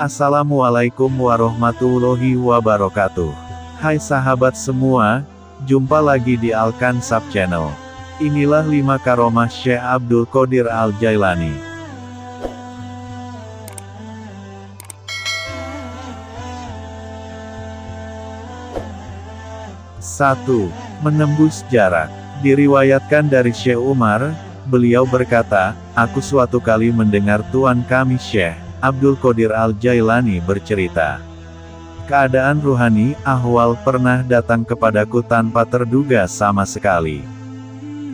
Assalamualaikum warahmatullahi wabarakatuh. Hai sahabat semua, jumpa lagi di Al-Kansab Channel. Inilah 5 karomah Syekh Abdul Qodir Al-Jailani. 1. Menembus jarak. Diriwayatkan dari Syekh Umar, beliau berkata, "Aku suatu kali mendengar tuan kami Syekh Abdul Qodir Al-Jailani bercerita. Keadaan ruhani, ahwal pernah datang kepadaku tanpa terduga sama sekali.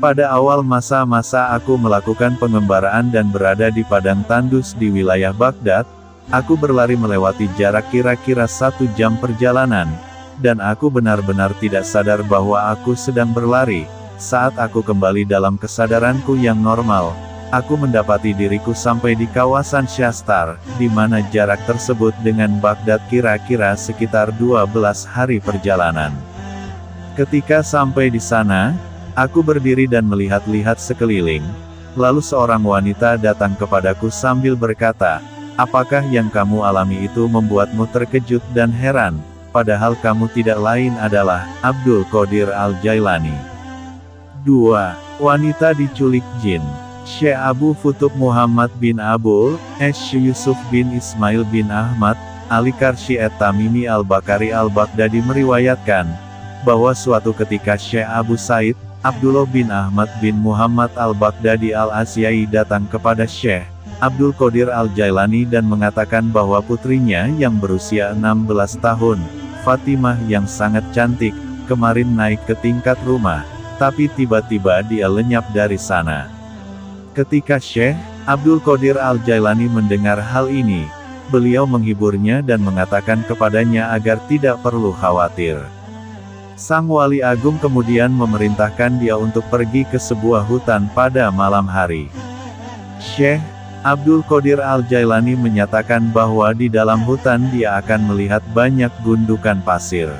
Pada awal masa-masa aku melakukan pengembaraan dan berada di padang tandus di wilayah Baghdad, aku berlari melewati jarak kira-kira 1 jam perjalanan, dan aku benar-benar tidak sadar bahwa aku sedang berlari. Saat aku kembali dalam kesadaranku yang normal, aku mendapati diriku sampai di kawasan Syastar, di mana jarak tersebut dengan Baghdad kira-kira sekitar 12 hari perjalanan. Ketika sampai di sana, aku berdiri dan melihat-lihat sekeliling, lalu seorang wanita datang kepadaku sambil berkata, 'Apakah yang kamu alami itu membuatmu terkejut dan heran? Padahal kamu tidak lain adalah Abdul Qodir Al-Jailani.' 2. Wanita diculik jin. Syekh Abu Futub Muhammad bin Abul Yusuf bin Ismail bin Ahmad Al-Karshi At-Tamimi Al-Bakari Al-Baghdadi meriwayatkan, bahwa suatu ketika Syekh Abu Said Abdullah bin Ahmad bin Muhammad Al-Baghdadi Al-Asyai datang kepada Syekh Abdul Qodir Al-Jailani dan mengatakan bahwa putrinya yang berusia 16 tahun, Fatimah yang sangat cantik, kemarin naik ke tingkat rumah, tapi tiba-tiba dia lenyap dari sana. Ketika Syekh Abdul Qodir Al-Jailani mendengar hal ini, beliau menghiburnya dan mengatakan kepadanya agar tidak perlu khawatir. Sang Wali Agung kemudian memerintahkan dia untuk pergi ke sebuah hutan pada malam hari. Syekh Abdul Qodir Al-Jailani menyatakan bahwa di dalam hutan dia akan melihat banyak gundukan pasir.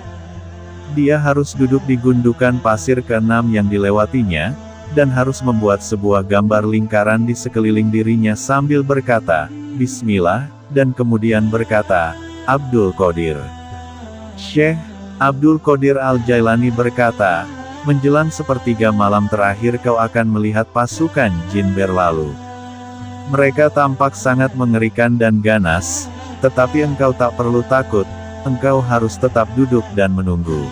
Dia harus duduk di gundukan pasir ke-6 yang dilewatinya, dan harus membuat sebuah gambar lingkaran di sekeliling dirinya sambil berkata, "Bismillah," dan kemudian berkata, "Abdul Qodir." Syekh Abdul Qodir Al-Jailani berkata, "Menjelang sepertiga malam terakhir kau akan melihat pasukan jin berlalu. Mereka tampak sangat mengerikan dan ganas, tetapi engkau tak perlu takut, engkau harus tetap duduk dan menunggu."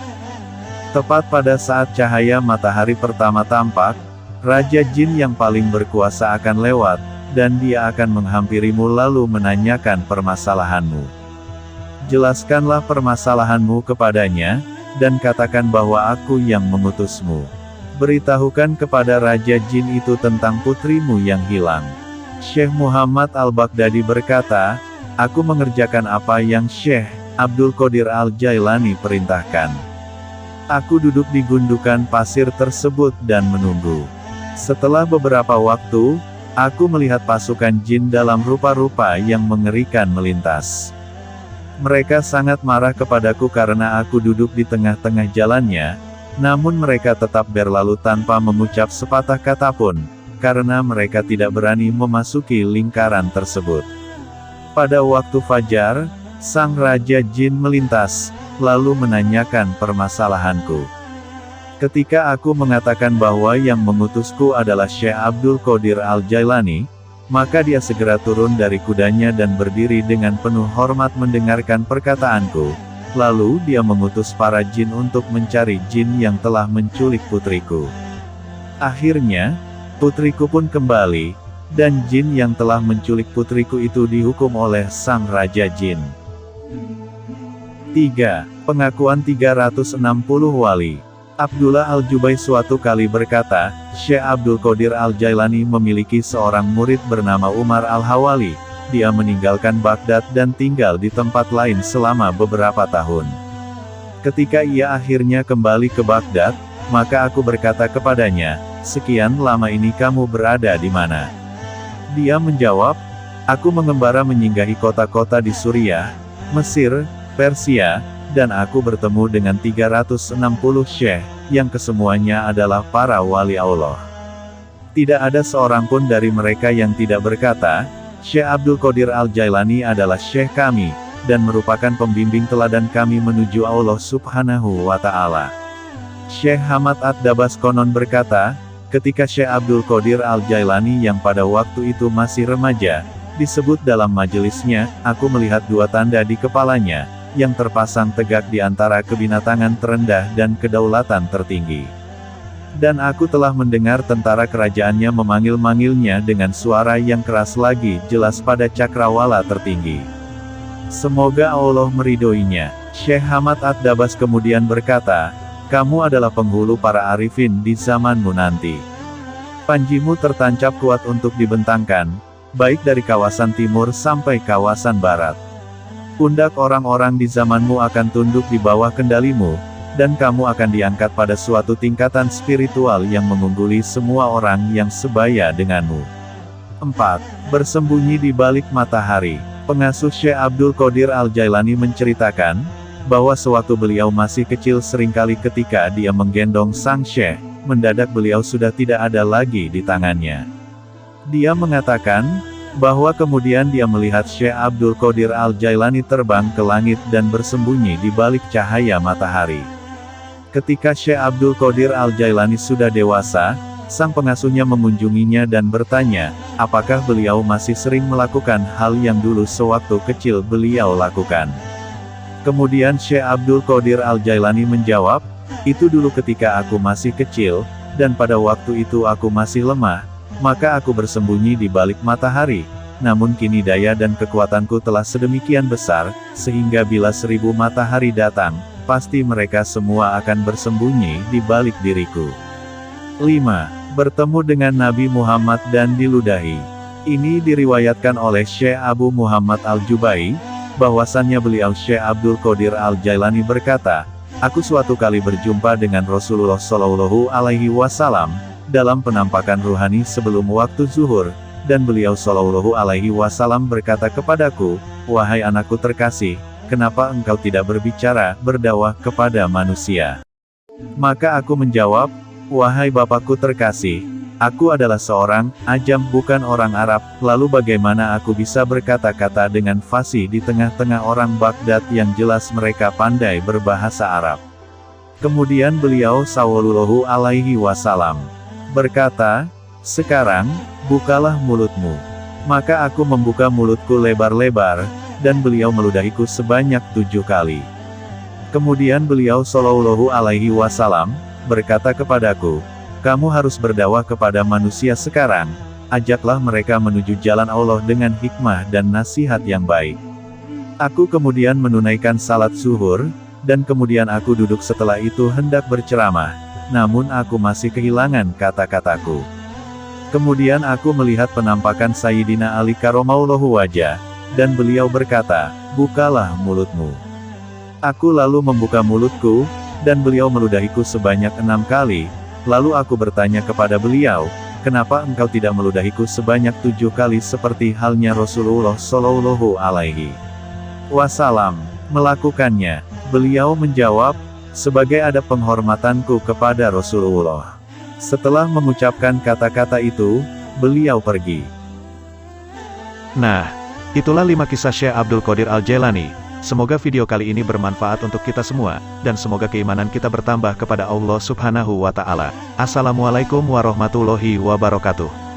Tepat pada saat cahaya matahari pertama tampak, Raja Jin yang paling berkuasa akan lewat, dan dia akan menghampirimu lalu menanyakan permasalahanmu. Jelaskanlah permasalahanmu kepadanya, dan katakan bahwa aku yang mengutusmu. Beritahukan kepada Raja Jin itu tentang putrimu yang hilang. Syekh Muhammad Al-Baghdadi berkata, "Aku mengerjakan apa yang Syekh Abdul Qodir Al-Jailani perintahkan. Aku duduk di gundukan pasir tersebut dan menunggu. Setelah beberapa waktu, aku melihat pasukan jin dalam rupa-rupa yang mengerikan melintas. Mereka sangat marah kepadaku karena aku duduk di tengah-tengah jalannya, namun mereka tetap berlalu tanpa mengucap sepatah kata pun, karena mereka tidak berani memasuki lingkaran tersebut. Pada waktu fajar, sang Raja Jin melintas, lalu menanyakan permasalahanku. Ketika aku mengatakan bahwa yang mengutusku adalah Syekh Abdul Qodir Al-Jailani, maka dia segera turun dari kudanya dan berdiri dengan penuh hormat mendengarkan perkataanku. Lalu dia mengutus para jin untuk mencari jin yang telah menculik putriku. Akhirnya, putriku pun kembali, dan jin yang telah menculik putriku itu dihukum oleh sang Raja Jin." 3. Pengakuan 360 Wali. Abdullah Al-Jubai suatu kali berkata, Syekh Abdul Qodir Al-Jailani memiliki seorang murid bernama Umar Al-Hawali. Dia meninggalkan Baghdad dan tinggal di tempat lain selama beberapa tahun. Ketika ia akhirnya kembali ke Baghdad, maka aku berkata kepadanya, "Sekian lama ini kamu berada di mana?" Dia menjawab, "Aku mengembara menyinggahi kota-kota di Suriah, Mesir, Persia, dan aku bertemu dengan 360 syekh, yang kesemuanya adalah para wali Allah. Tidak ada seorang pun dari mereka yang tidak berkata, Syekh Abdul Qadir Al-Jailani adalah syekh kami, dan merupakan pembimbing teladan kami menuju Allah Subhanahu wa Ta'ala. Syekh Hamad Ad-Dabas konon berkata, ketika Syekh Abdul Qadir Al-Jailani yang pada waktu itu masih remaja, disebut dalam majelisnya, aku melihat dua tanda di kepalanya, yang terpasang tegak di antara kebinatangan terendah dan kedaulatan tertinggi. Dan aku telah mendengar tentara kerajaannya memanggil-manggilnya dengan suara yang keras lagi jelas pada cakrawala tertinggi. Semoga Allah meridhoinya. Syekh Hamad Ad-Dabas kemudian berkata, kamu adalah penghulu para arifin di zamanmu nanti. Panjimu tertancap kuat untuk dibentangkan, baik dari kawasan timur sampai kawasan barat. Pundak orang-orang di zamanmu akan tunduk di bawah kendalimu, dan kamu akan diangkat pada suatu tingkatan spiritual yang mengungguli semua orang yang sebaya denganmu. 4. Bersembunyi di balik matahari. Pengasuh Syekh Abdul Qadir Al-Jailani menceritakan, bahwa sewaktu beliau masih kecil seringkali ketika dia menggendong sang syekh, mendadak beliau sudah tidak ada lagi di tangannya. Dia mengatakan, bahwa kemudian dia melihat Syekh Abdul Qadir Al-Jailani terbang ke langit dan bersembunyi di balik cahaya matahari. Ketika Syekh Abdul Qadir Al-Jailani sudah dewasa, sang pengasuhnya mengunjunginya dan bertanya, apakah beliau masih sering melakukan hal yang dulu sewaktu kecil beliau lakukan. Kemudian Syekh Abdul Qadir Al-Jailani menjawab, itu dulu ketika aku masih kecil, dan pada waktu itu aku masih lemah, maka aku bersembunyi di balik matahari, namun kini daya dan kekuatanku telah sedemikian besar, sehingga bila 1000 matahari datang, pasti mereka semua akan bersembunyi di balik diriku. 5. Bertemu dengan Nabi Muhammad dan diludahi. Ini diriwayatkan oleh Syekh Abu Muhammad Al-Jubai, bahwasannya beliau Syekh Abdul Qadir Al-Jailani berkata, aku suatu kali berjumpa dengan Rasulullah Shallallahu Alaihi Wasallam, dalam penampakan ruhani sebelum waktu zuhur, dan beliau Shallallahu Alaihi Wasallam berkata kepadaku, wahai anakku terkasih, kenapa engkau tidak berbicara, berdakwah kepada manusia? Maka aku menjawab, wahai Bapakku terkasih, aku adalah seorang ajam bukan orang Arab, lalu bagaimana aku bisa berkata-kata dengan fasih di tengah-tengah orang Baghdad yang jelas mereka pandai berbahasa Arab? Kemudian beliau Shallallahu Alaihi Wasallam berkata, sekarang, bukalah mulutmu. Maka aku membuka mulutku lebar-lebar, dan beliau meludahiku sebanyak 7 kali. Kemudian beliau Shallallahu Alaihi Wasallam berkata kepadaku, kamu harus berdakwah kepada manusia sekarang, ajaklah mereka menuju jalan Allah dengan hikmah dan nasihat yang baik. Aku kemudian menunaikan salat zuhur, dan kemudian aku duduk setelah itu hendak berceramah, namun aku masih kehilangan kata-kataku. Kemudian aku melihat penampakan Sayyidina Ali Karramallahu wajah, dan beliau berkata, bukalah mulutmu. Aku lalu membuka mulutku, dan beliau meludahiku sebanyak 6 kali, lalu aku bertanya kepada beliau, kenapa engkau tidak meludahiku sebanyak 7 kali seperti halnya Rasulullah Shallallahu Alaihi Wasallam melakukannya? Beliau menjawab, sebagai adab penghormatanku kepada Rasulullah. Setelah mengucapkan kata-kata itu, beliau pergi. Nah, itulah 5 kisah Syekh Abdul Qadir Al-Jailani. Semoga video kali ini bermanfaat untuk kita semua, dan semoga keimanan kita bertambah kepada Allah Subhanahu wa Ta'ala. Assalamualaikum warahmatullahi wabarakatuh.